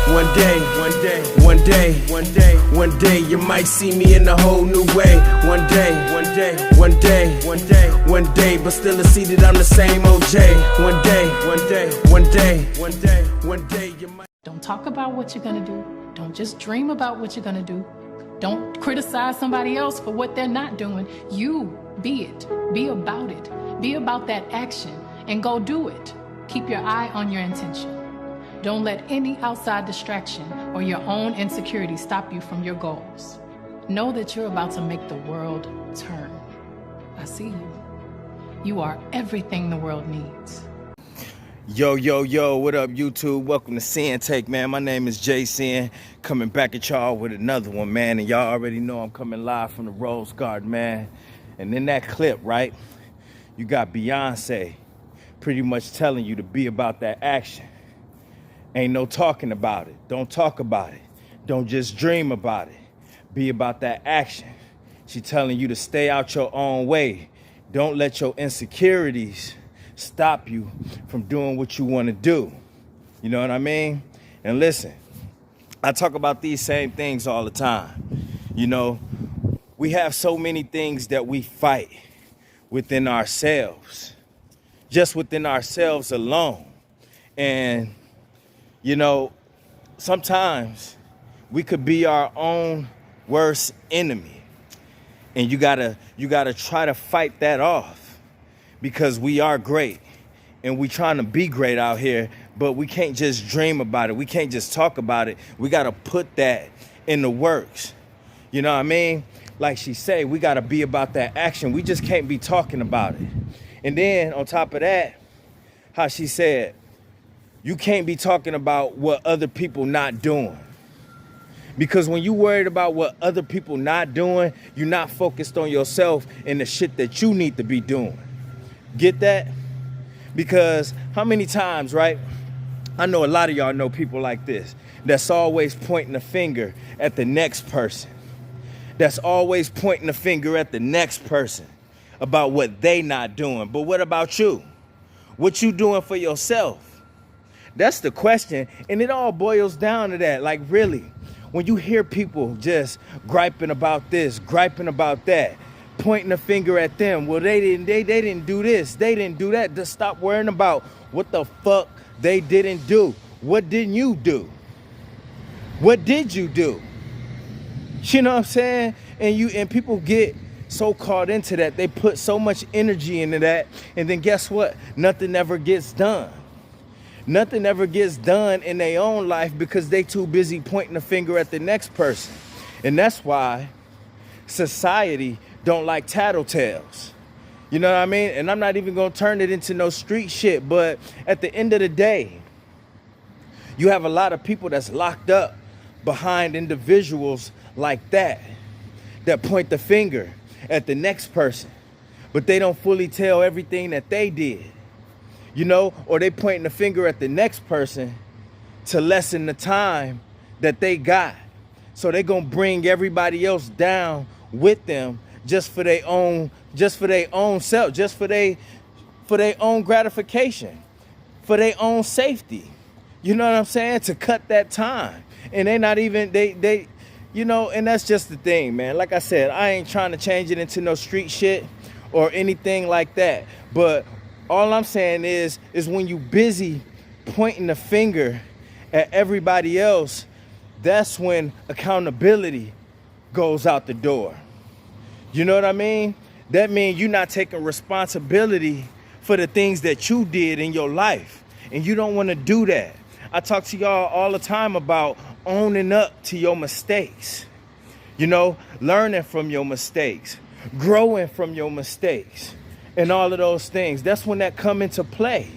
One day, you might see me in a whole new way. One day, but still I see that I'm the same OJ. One day, you might. Don't talk about what you're gonna do. Don't just dream about what you're gonna do. Don't criticize somebody else for what they're not doing. You be it. Be about it. Be about that action and go do it. Keep your eye on your intention. Don't let any outside distraction or your own insecurity stop you from your goals. Know that you're about to make the world turn. I see you. You are everything the world needs. Yo, what up, YouTube? Welcome to Sinn-Take, man. My name is Jason, coming back at y'all with another one, man. And y'all already know I'm coming live from the Rose Garden, man. And in that clip, right, you got Beyoncé pretty much telling you to be about that action. Ain't no talking about it. Don't talk about it. Don't just dream about it. Be about that action. She telling you to stay out your own way. Don't let your insecurities stop you from doing what you want to do. You know what I mean? And listen, I talk about these same things all the time. You know, we have so many things that we fight within ourselves, just within ourselves alone. And you know, sometimes we could be our own worst enemy. And you gotta try to fight that off, because we are great and we trying to be great out here, but we can't just dream about it. We can't just talk about it. We gotta put that in the works. You know what I mean? Like she say, we gotta be about that action. We just can't be talking about it. And then on top of that, how she said, you can't be talking about what other people not doing. Because when you worried about what other people not doing, you're not focused on yourself and the shit that you need to be doing. Get that? Because how many times, right? I know a lot of y'all know people like this, that's always pointing a finger at the next person. That's always pointing a finger at the next person about what they not doing. But what about you? What you doing for yourself? That's the question, and it all boils down to that. Like, really, when you hear people just griping about this, griping about that, pointing a finger at them, well, they didn't do this, they didn't do that. Just stop worrying about what the fuck they didn't do. What didn't you do? What did you do? You know what I'm saying? And people get so caught into that, they put so much energy into that, and then guess what? Nothing ever gets done. Nothing ever gets done in their own life because they too busy pointing the finger at the next person. And that's why society don't like tattletales. You know what I mean? And I'm not even gonna turn it into no street shit, but at the end of the day, you have a lot of people that's locked up behind individuals like that point the finger at the next person, but they don't fully tell everything that they did. You know, or they pointing the finger at the next person to lessen the time that they got. So they gonna bring everybody else down with them just for their own self, just for their own gratification, for their own safety. You know what I'm saying? To cut that time. And they not even, they you know, and that's just the thing, man. Like I said, I ain't trying to change it into no street shit or anything like that. But all I'm saying is when you busy pointing the finger at everybody else, that's when accountability goes out the door. You know what I mean? That means you're not taking responsibility for the things that you did in your life. And you don't want to do that. I talk to y'all all the time about owning up to your mistakes. You know, learning from your mistakes, growing from your mistakes. And all of those things. That's when that come into play.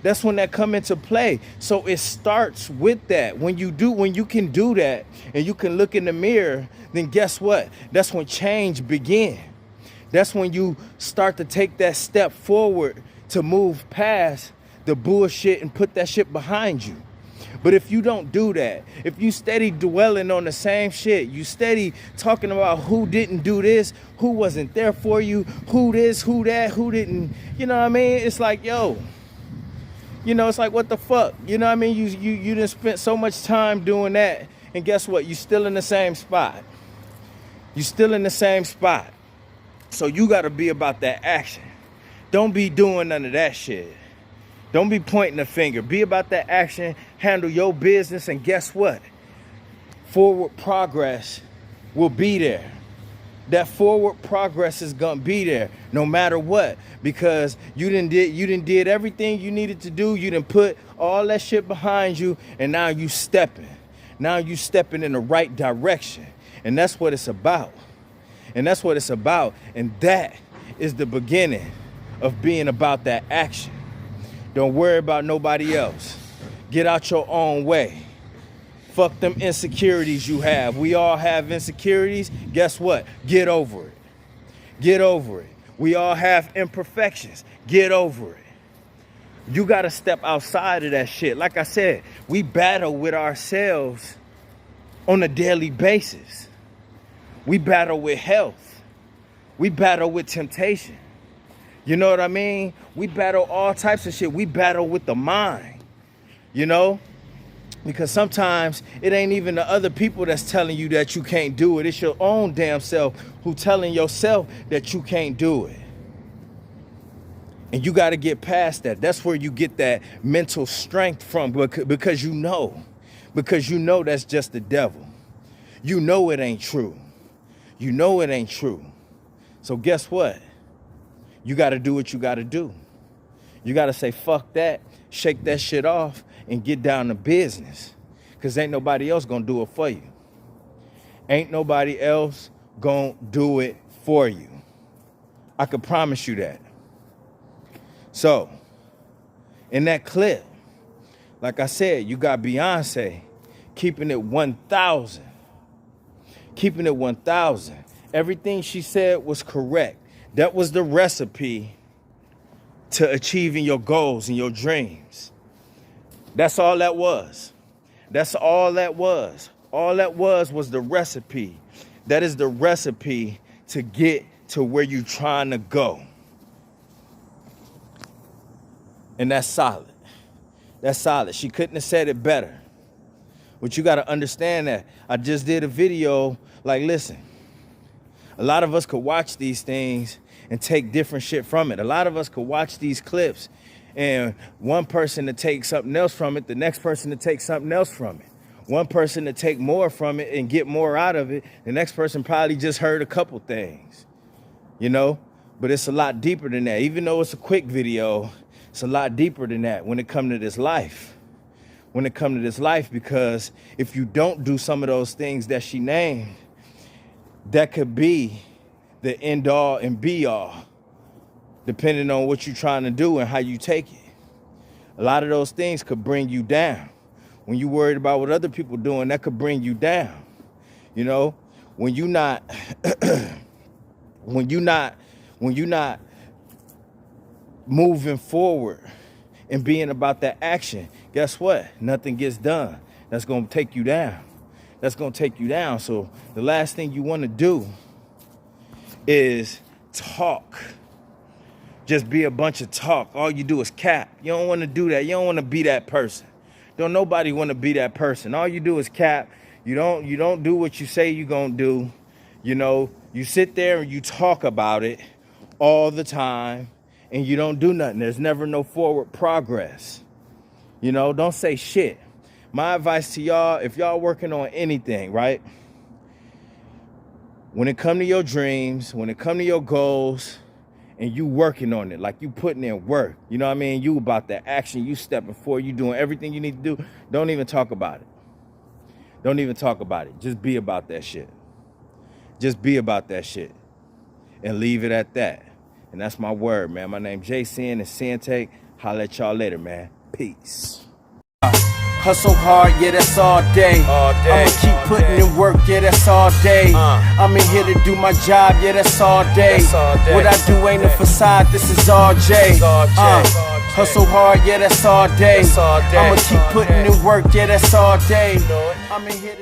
That's when that come into play. So it starts with that. When you can do that and you can look in the mirror, then guess what? That's when change begins. That's when you start to take that step forward to move past the bullshit and put that shit behind you. But if you don't do that, if you steady dwelling on the same shit, you steady talking about who didn't do this, who wasn't there for you, who this, who that, who didn't, you know what I mean? It's like, yo, You know, it's like, what the fuck? You know what I mean? You done spent so much time doing that, and guess what? You still in the same spot. You still in the same spot. So you gotta be about that action. Don't be doing none of that shit. Don't be pointing the finger. Be about that action, handle your business, and guess what? Forward progress will be there. That forward progress is gonna be there no matter what, because you done did everything you needed to do. You done put all that shit behind you, and now you stepping. Now you stepping in the right direction, and that's what it's about. And that's what it's about, and that is the beginning of being about that action. Don't worry about nobody else. Get out your own way. Fuck them insecurities you have. We all have insecurities. Guess what? Get over it. Get over it. We all have imperfections. Get over it. You got to step outside of that shit. Like I said, we battle with ourselves on a daily basis. We battle with health. We battle with temptation. You know what I mean? We battle all types of shit. We battle with the mind, you know? Because sometimes it ain't even the other people that's telling you that you can't do it. It's your own damn self who telling yourself that you can't do it. And you got to get past that. That's where you get that mental strength from, because you know that's just the devil. You know it ain't true. You know it ain't true. So guess what? You got to do what you got to do. You got to say, fuck that, shake that shit off, and get down to business. Because ain't nobody else going to do it for you. Ain't nobody else going to do it for you. I can promise you that. So, in that clip, like I said, you got Beyoncé keeping it 1,000. Keeping it 1,000. Everything she said was correct. That was the recipe to achieving your goals and your dreams. That's all that was. That's all that was. All that was the recipe. That is the recipe to get to where you're trying to go. And that's solid. That's solid. She couldn't have said it better. But you got to understand that. I just did a video, like, listen, a lot of us could watch these things and take different shit from it. A lot of us could watch these clips and one person to take something else from it, the next person to take something else from it. One person to take more from it and get more out of it. The next person probably just heard a couple things, you know? But it's a lot deeper than that. Even though it's a quick video, it's a lot deeper than that when it comes to this life. When it comes to this life, because if you don't do some of those things that she named, that could be the end all and be all, depending on what you're trying to do and how you take it. A lot of those things could bring you down. When you're worried about what other people doing, that could bring you down. You know, when you're not, when you're not moving forward and being about that action, guess what? Nothing gets done. That's going to take you down. That's going to take you down. So the last thing you want to do is talk. Just be a bunch of talk. All you do is cap. You don't want to do that. You don't want to be that person. Don't nobody want to be that person. All you do is cap. You don't do what you say you're going to do. You know, you sit there and you talk about it all the time and you don't do nothing. There's never no forward progress. You know, don't say shit. My advice to y'all, if y'all working on anything, right? When it come to your dreams, when it come to your goals, and you working on it, like you putting in work, you know what I mean? You about that action, you stepping forward, you doing everything you need to do. Don't even talk about it. Don't even talk about it. Just be about that shit. Just be about that shit. And leave it at that. And that's my word, man. My name's Sinn and Sinn-Take. Holla at y'all later, man. Peace. Hustle hard, yeah, that's all day. I'ma keep putting in work, yeah, that's all day. I'm in here to do my job, yeah, that's all day. What I do ain't a facade, this is all J. Hustle hard, yeah, that's all day. I'ma keep putting in work, yeah, that's all day. I'm in here to